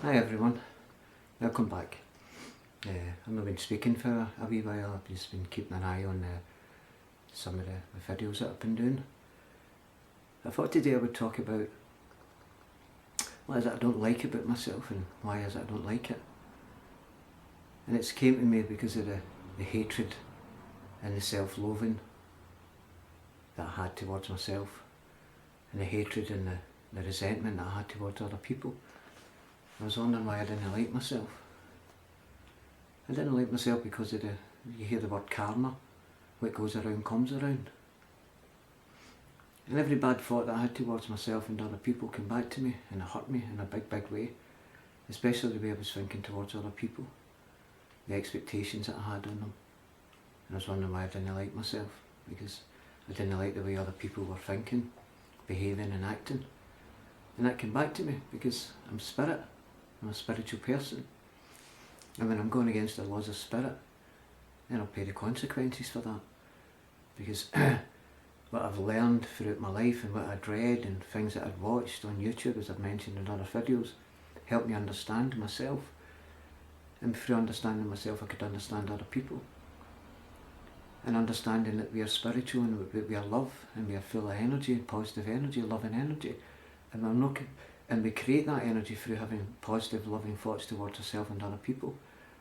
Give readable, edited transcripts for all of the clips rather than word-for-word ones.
Hi everyone, welcome back. I've not been speaking for a wee while. I've just been keeping an eye on some of the videos that I've been doing. I thought today I would talk about what is it I don't like about myself and why is it I don't like it. And it's came to me because of the hatred and the self-loathing that I had towards myself, and the hatred and the resentment that I had towards other people. I was wondering why I didn't like myself. I didn't like myself because of you hear the word karma, what goes around comes around. And every bad thought that I had towards myself and other people came back to me and it hurt me in a big, big way. Especially the way I was thinking towards other people, the expectations that I had on them. And I was wondering why I didn't like myself, because I didn't like the way other people were thinking, behaving and acting. And that came back to me because I'm spirit. I'm a spiritual person, and when I'm going against the laws of spirit, then I'll pay the consequences for that. Because what I've learned throughout my life and what I'd read and things that I'd watched on YouTube, as I've mentioned in other videos, helped me understand myself. And through understanding myself I could understand other people. And understanding that we are spiritual and we are love and we are full of energy, positive energy, loving energy. And we create that energy through having positive, loving thoughts towards ourselves and other people.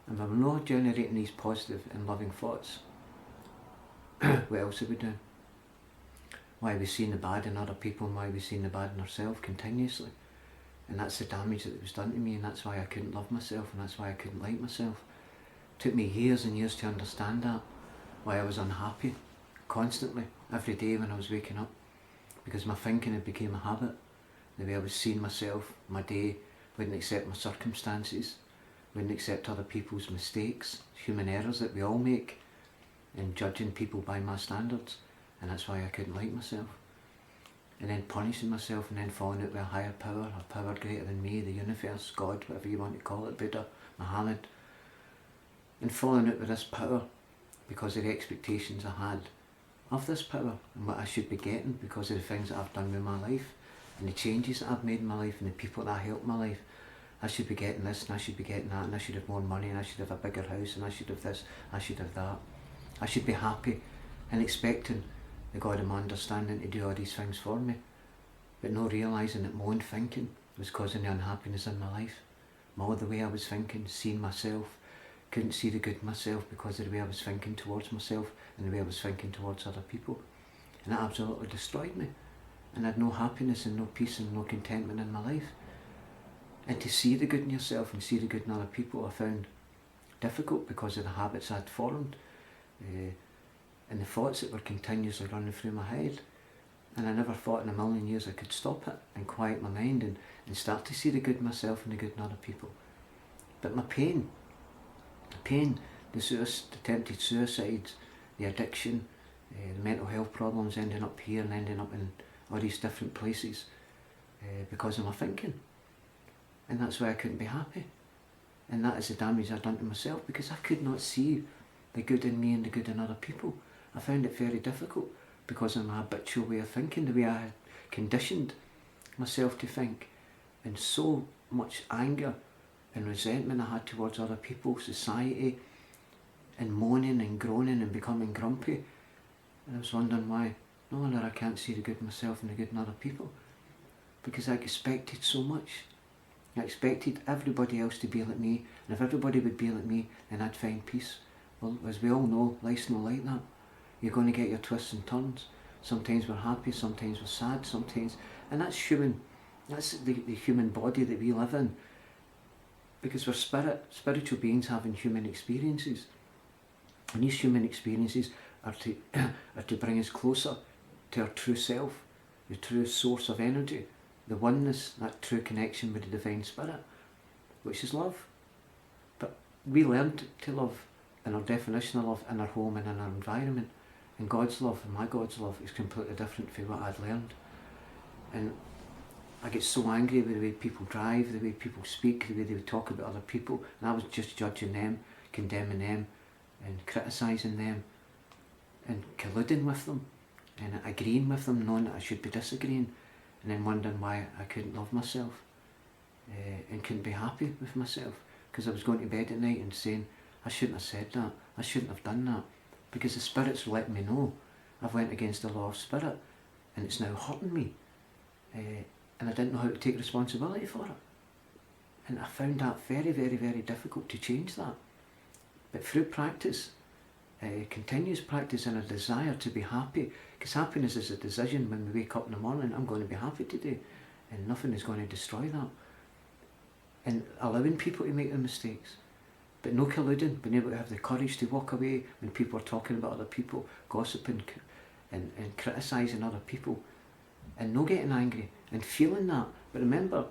And when we're not generating these positive and loving thoughts, what else are we doing? Why are we seeing the bad in other people and why are we seeing the bad in ourselves continuously? And that's the damage that was done to me, and that's why I couldn't love myself, and that's why I couldn't like myself. It took me years and years to understand that, why I was unhappy constantly, every day when I was waking up, because my thinking had become a habit. The way I was seeing myself, my day, wouldn't accept my circumstances, wouldn't accept other people's mistakes, human errors that we all make, and judging people by my standards. And that's why I couldn't like myself. And then punishing myself and then falling out with a higher power, a power greater than me, the universe, God, whatever you want to call it, Buddha, Muhammad. And falling out with this power because of the expectations I had of this power and what I should be getting because of the things that I've done with my life. And the changes that I've made in my life and the people that I helped in my life. I should be getting this and I should be getting that and I should have more money and I should have a bigger house and I should have this, I should have that. I should be happy and expecting the God of my understanding to do all these things for me. But not realising that my own thinking was causing the unhappiness in my life. All the way I was thinking, seeing myself, couldn't see the good in myself because of the way I was thinking towards myself and the way I was thinking towards other people. And that absolutely destroyed me. And I had no happiness and no peace and no contentment in my life. And to see the good in yourself and see the good in other people I found difficult because of the habits I'd formed and the thoughts that were continuously running through my head. And I never thought in a million years I could stop it and quiet my mind and start to see the good in myself and the good in other people. But my pain, the attempted suicides, the addiction, the mental health problems ending up here and ending up in all these different places because of my thinking. And that's why I couldn't be happy. And that is the damage I'd done to myself because I could not see the good in me and the good in other people. I found it very difficult because of my habitual way of thinking, the way I had conditioned myself to think, and so much anger and resentment I had towards other people, society, and moaning and groaning and becoming grumpy. And I was wondering why. No wonder I can't see the good in myself and the good in other people. Because I expected so much. I expected everybody else to be like me, and if everybody would be like me, then I'd find peace. Well, as we all know, life's not like that. You're going to get your twists and turns. Sometimes we're happy, sometimes we're sad, and that's human. That's the human body that we live in. Because we're spiritual beings having human experiences. And these human experiences are to bring us closer to our true self, the true source of energy, the oneness, that true connection with the divine spirit, which is love. But we learned to love, and our definition of love in our home and in our environment, and God's love and my God's love is completely different from what I'd learned. And I get so angry with the way people drive, the way people speak, the way they would talk about other people, and I was just judging them, condemning them, and criticising them, and colluding with them, and agreeing with them, knowing that I should be disagreeing, and then wondering why I couldn't love myself. and couldn't be happy with myself, because I was going to bed at night and saying, I shouldn't have said that, I shouldn't have done that, because the Spirit's letting me know I've went against the law of Spirit and it's now hurting me, and I didn't know how to take responsibility for it. And I found that very, very, very difficult to change that. But through practice, continuous practice and a desire to be happy, because happiness is a decision. When we wake up in the morning, I'm going to be happy today, and nothing is going to destroy that. And allowing people to make their mistakes, but no colluding, being able to have the courage to walk away when people are talking about other people, gossiping and criticising other people, and no getting angry and feeling that. But remember,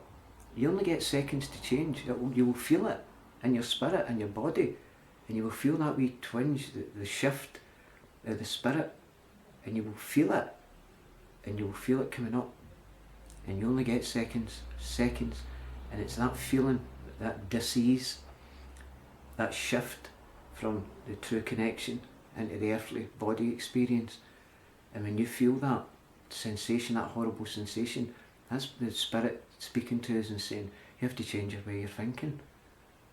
you only get seconds to change. You will feel it in your spirit and your body, and you will feel that wee twinge, the shift of the spirit, and you will feel it, and you will feel it coming up, and you only get seconds, and it's that feeling, that dis-ease, that shift from the true connection into the earthly body experience. And when you feel that sensation, that horrible sensation, that's the Spirit speaking to us and saying, you have to change your way you're thinking,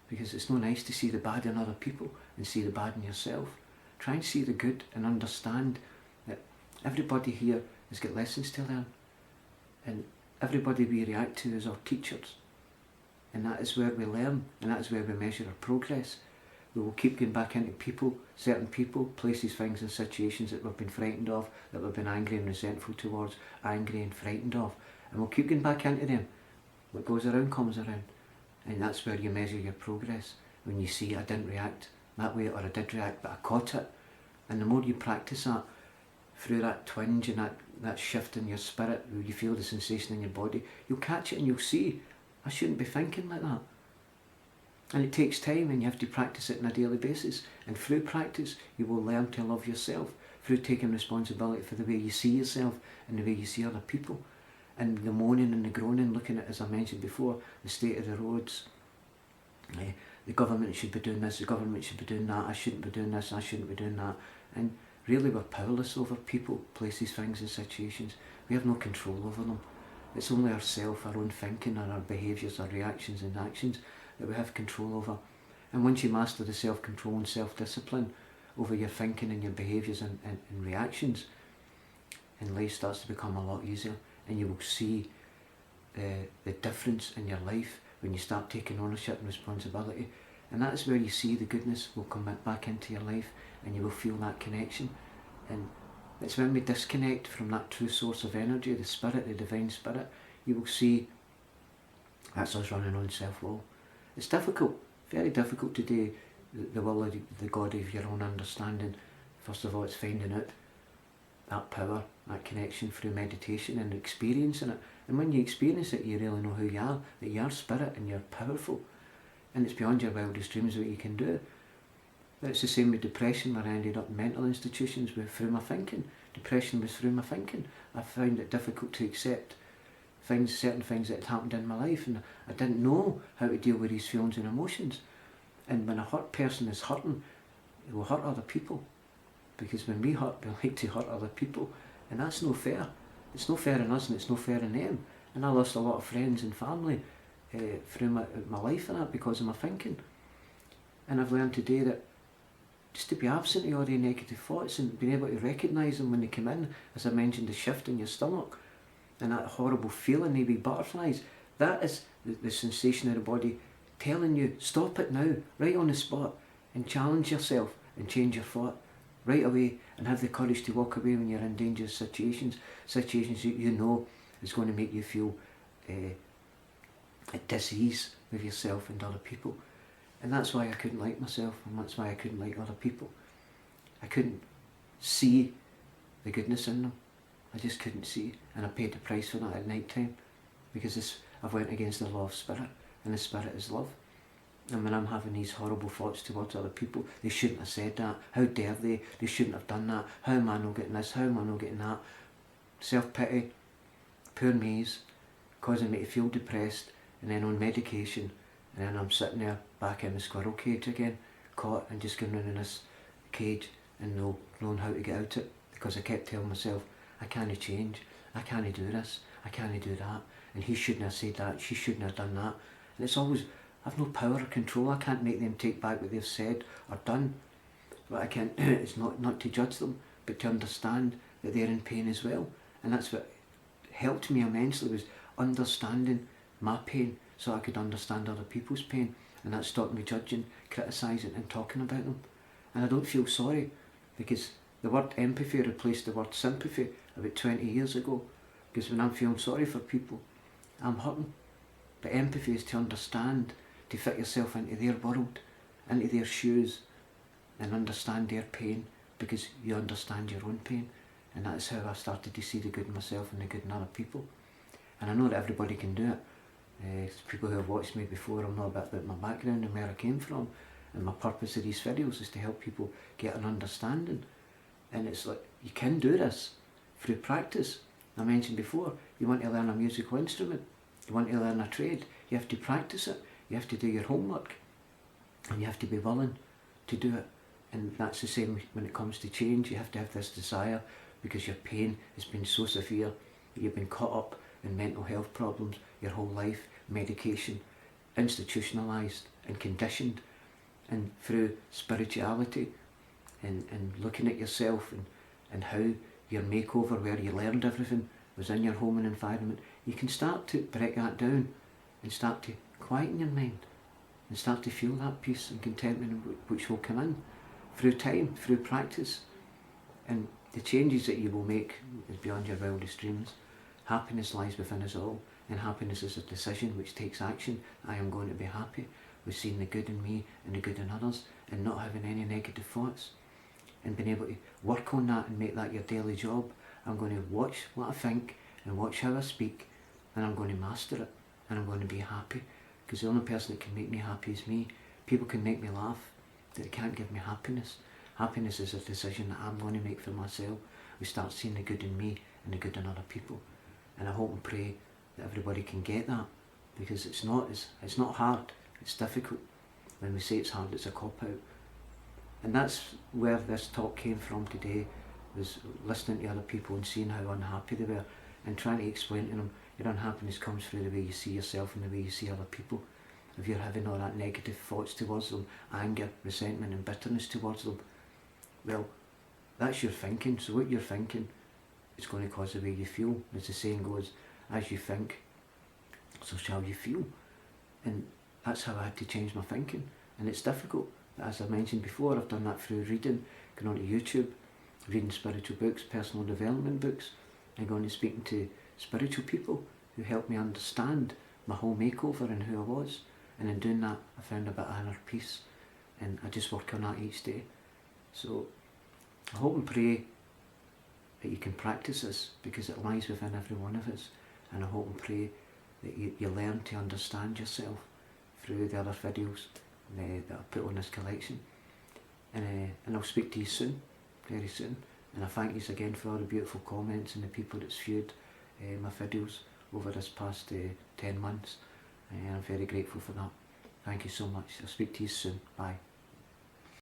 because it's not nice to see the bad in other people and see the bad in yourself. Try and see the good and understand that everybody here has got lessons to learn, and everybody we react to is our teachers, and that is where we learn, and that is where we measure our progress. We will keep going back into people, certain people, places, things and situations that we've been frightened of, that we've been angry and resentful towards, angry and frightened of, and we'll keep going back into them. What goes around comes around, and that's where you measure your progress. When you see, I didn't react that way, or I did react but I caught it. And the more you practice that, through that twinge and that shift in your spirit, where you feel the sensation in your body, you'll catch it and you'll see, I shouldn't be thinking like that. And it takes time, and you have to practice it on a daily basis. And through practice, you will learn to love yourself, through taking responsibility for the way you see yourself and the way you see other people. And the moaning and the groaning, looking at, as I mentioned before, the state of the roads. The government should be doing this, the government should be doing that, I shouldn't be doing this, I shouldn't be doing that. And really we're powerless over people, places, things and situations. We have no control over them. It's only ourself, our own thinking and our behaviours, our reactions and actions that we have control over. And once you master the self-control and self-discipline over your thinking and your behaviours and reactions, and life starts to become a lot easier, and you will see the difference in your life when you start taking ownership and responsibility. And that's where you see the goodness will come back into your life, and you will feel that connection. And it's when we disconnect from that true source of energy, the Spirit, the Divine Spirit, you will see that's us running on self-will. It's difficult, very difficult to do the will of the God of your own understanding. First of all, it's finding out that power, that connection through meditation and experiencing it. And when you experience it, you really know who you are, that you are spirit and you're powerful. And it's beyond your wildest dreams what you can do. But it's the same with depression, where I ended up in mental institutions through my thinking. Depression was through my thinking. I found it difficult to accept certain things that had happened in my life, and I didn't know how to deal with these feelings and emotions. And when a hurt person is hurting, it will hurt other people. Because when we hurt, we like to hurt other people, and that's no fair. It's no fair in us, and it's no fair in them. And I lost a lot of friends and family through my life and that because of my thinking. And I've learned today that just to be absent of all the negative thoughts and being able to recognise them when they come in, as I mentioned, the shift in your stomach and that horrible feeling, maybe butterflies, that is the sensation of the body telling you, stop it now, right on the spot, and challenge yourself and change your thought right away, and have the courage to walk away when you're in dangerous situations that you know is going to make you feel at dis-ease with yourself and other people. And that's why I couldn't like myself, and that's why I couldn't like other people. I couldn't see the goodness in them. I just couldn't see, and I paid the price for that at night time, because I've went against the law of Spirit, and the Spirit is love. And when I'm having these horrible thoughts towards other people, they shouldn't have said that, how dare they shouldn't have done that, how am I not getting this, how am I not getting that, self-pity, poor me's, causing me to feel depressed, and then on medication, and then I'm sitting there back in the squirrel cage again, caught and just going in this cage and no knowing how to get out it, because I kept telling myself, I can't change, I can't do this, I can't do that, and he shouldn't have said that, she shouldn't have done that. And it's always, I've no power or control. I can't make them take back what they've said or done. What I can do is not to judge them, but to understand that they're in pain as well. And that's what helped me immensely, was understanding my pain so I could understand other people's pain. And that stopped me judging, criticising and talking about them. And I don't feel sorry, because the word empathy replaced the word sympathy about 20 years ago. Because when I'm feeling sorry for people, I'm hurting. But empathy is to understand, to fit yourself into their world, into their shoes, and understand their pain, because you understand your own pain. And that is how I started to see the good in myself and the good in other people. And I know that everybody can do it. People who have watched me before will know a bit about my background and where I came from. And my purpose of these videos is to help people get an understanding. And it's like, you can do this through practice. I mentioned before, you want to learn a musical instrument, you want to learn a trade, you have to practice it, you have to do your homework, and you have to be willing to do it. And that's the same when it comes to change. You have to have this desire, because your pain has been so severe that you've been caught up in mental health problems your whole life, medication, institutionalised and conditioned. And through spirituality and looking at yourself and how your makeover, where you learned everything, was in your home and environment, you can start to break that down and start to quieten your mind and start to feel that peace and contentment which will come in through time, through practice. And the changes that you will make is beyond your wildest dreams. Happiness lies within us all, and happiness is a decision which takes action. I am going to be happy with seeing the good in me and the good in others, and not having any negative thoughts, and being able to work on that and make that your daily job. I'm going to watch what I think and watch how I speak, and I'm going to master it, and I'm going to be happy, because the only person that can make me happy is me. People can make me laugh, but they can't give me happiness. Happiness is a decision that I'm going to make for myself. We start seeing the good in me and the good in other people, and I hope and pray that everybody can get that, because it's not hard, it's difficult. When we say it's hard, it's a cop-out. And that's where this talk came from today, was listening to other people and seeing how unhappy they were, and trying to explain to them, your unhappiness comes through the way you see yourself and the way you see other people. If you're having all that negative thoughts towards them, anger, resentment and bitterness towards them, well, that's your thinking. So what you're thinking is going to cause the way you feel. As the saying goes, as you think, so shall you feel. And that's how I had to change my thinking. And it's difficult. But as I mentioned before, I've done that through reading, going onto YouTube, reading spiritual books, personal development books, and going and speaking to spiritual people who helped me understand my whole makeover and who I was. And in doing that, I found a bit of inner peace, and I just work on that each day. So I hope and pray that you can practice this, because it lies within every one of us. And I hope and pray that you learn to understand yourself through the other videos that I put on this collection. And I'll speak to you soon, very soon. And I thank you again for all the beautiful comments and the people that's viewed my videos over this past 10 months. And I'm very grateful for that. Thank you so much. I'll speak to you soon. Bye.